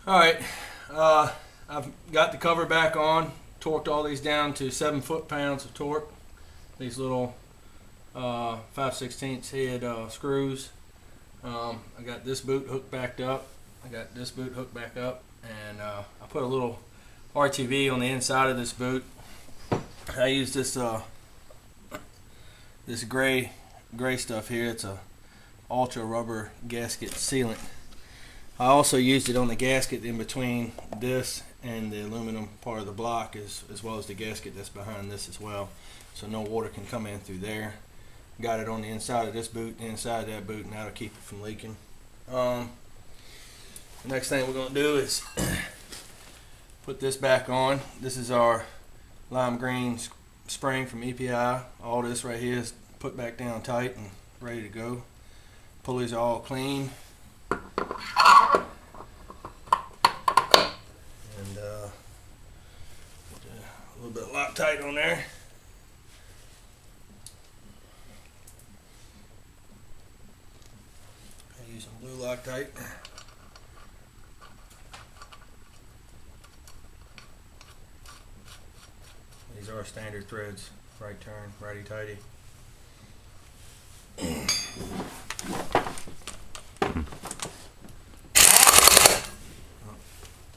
Alright, I've got the cover back on, torqued all these down to 7 foot-pounds of torque. These little 5/16 head screws. I got this boot hooked back up. I got this boot hooked back up, and I put a little RTV on the inside of this boot. I use this this gray stuff here. It's a ultra rubber gasket sealant. I also used it on the gasket in between this and the aluminum part of the block, as well as the gasket that's behind this as well, so no water can come in through there. Got it on the inside of this boot, the inside of that boot, and that'll keep it from leaking. The next thing we're going to do is put this back on. This is our lime green spring from EPI. All this right here is put back down tight and ready to go. Pulleys are all clean. And put a little bit of Loctite on there. I use some blue Loctite. These are standard threads, right turn, righty tighty.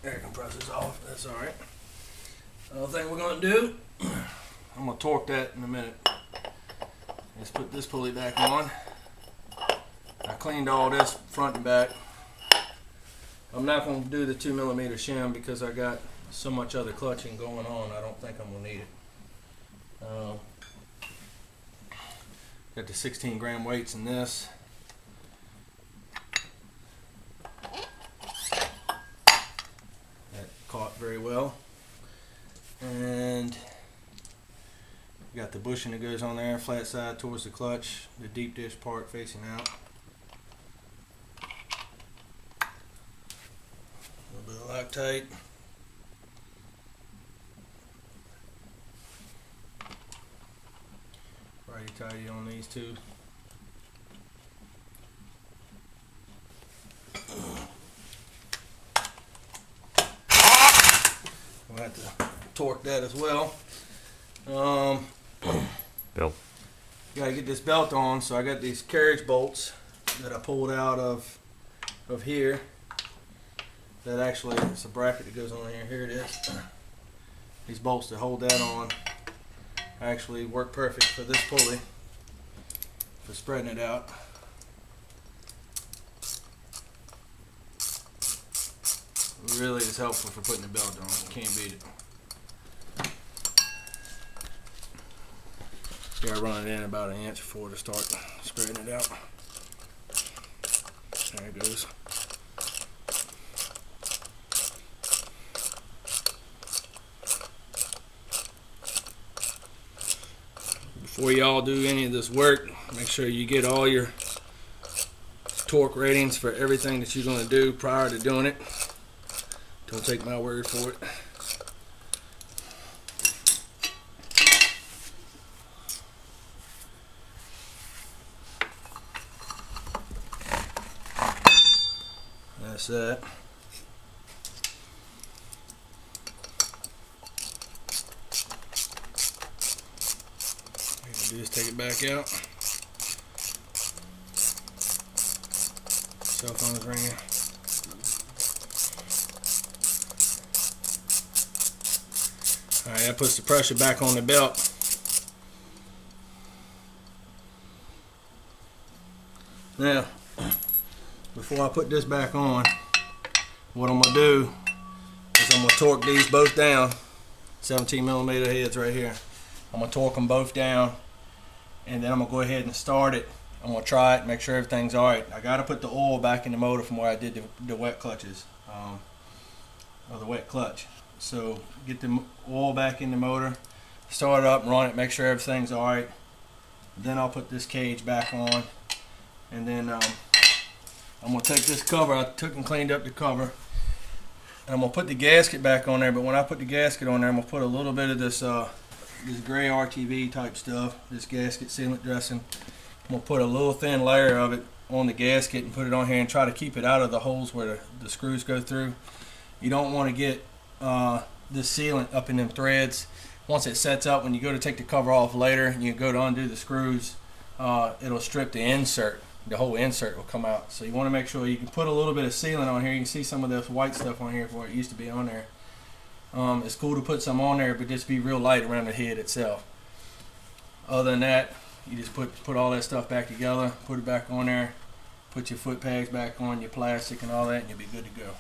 Air compressor's off, that's alright. Another thing we're going to do, I'm going to torque that in a minute. Let's put this pulley back on. I cleaned all this front and back. I'm not going to do the 2mm shim because I got so much other clutching going on. I don't think I'm going to need it. Got the 16 gram weights in this. That caught very well. And got the bushing that goes on there, flat side towards the clutch, the deep dish part facing out. A little bit of Loctite. Righty tighty on these two. We'll have to torque that as well. Belt. Gotta get this belt on, so I got these carriage bolts that I pulled out of here. That actually, it's a bracket that goes on here. Here it is. These bolts that hold that on actually work perfect for this pulley, for spreading it out. Really is helpful for putting the belt on. You can't beat it. Gotta run it in about an inch before to start spreading it out. There it goes. Before y'all do any of this work, make sure you get all your torque ratings for everything that you're going to do prior to doing it. Don't take my word for it. That's that. Do is take it back out. Cell phone is ringing. Alright, that puts the pressure back on the belt. Now, before I put this back on, what I'm going to do is I'm going to torque these both down. 17mm heads right here. I'm going to torque them both down, and then I'm going to go ahead and start it. I'm going to try it, make sure everything's alright. I got to put the oil back in the motor from where I did the wet clutches, or the wet clutch. So get the oil back in the motor, start it up, run it, make sure everything's alright. Then I'll put this cage back on, and then I'm going to take this cover. I took and cleaned up the cover, and I'm going to put the gasket back on there. But when I put the gasket on there, I'm going to put a little bit of this this gray RTV type stuff, this gasket sealant dressing. I'm going to put a little thin layer of it on the gasket and put it on here and try to keep it out of the holes where the screws go through. You don't want to get this sealant up in them threads. Once it sets up, when you go to take the cover off later and you go to undo the screws, it'll strip the insert. The whole insert will come out. So you want to make sure you can put a little bit of sealant on here. You can see some of this white stuff on here where it used to be on there. It's cool to put some on there, but just be real light around the head itself. Other than that, you just put all that stuff back together, put it back on there, put your foot pegs back on, your plastic and all that, and you'll be good to go.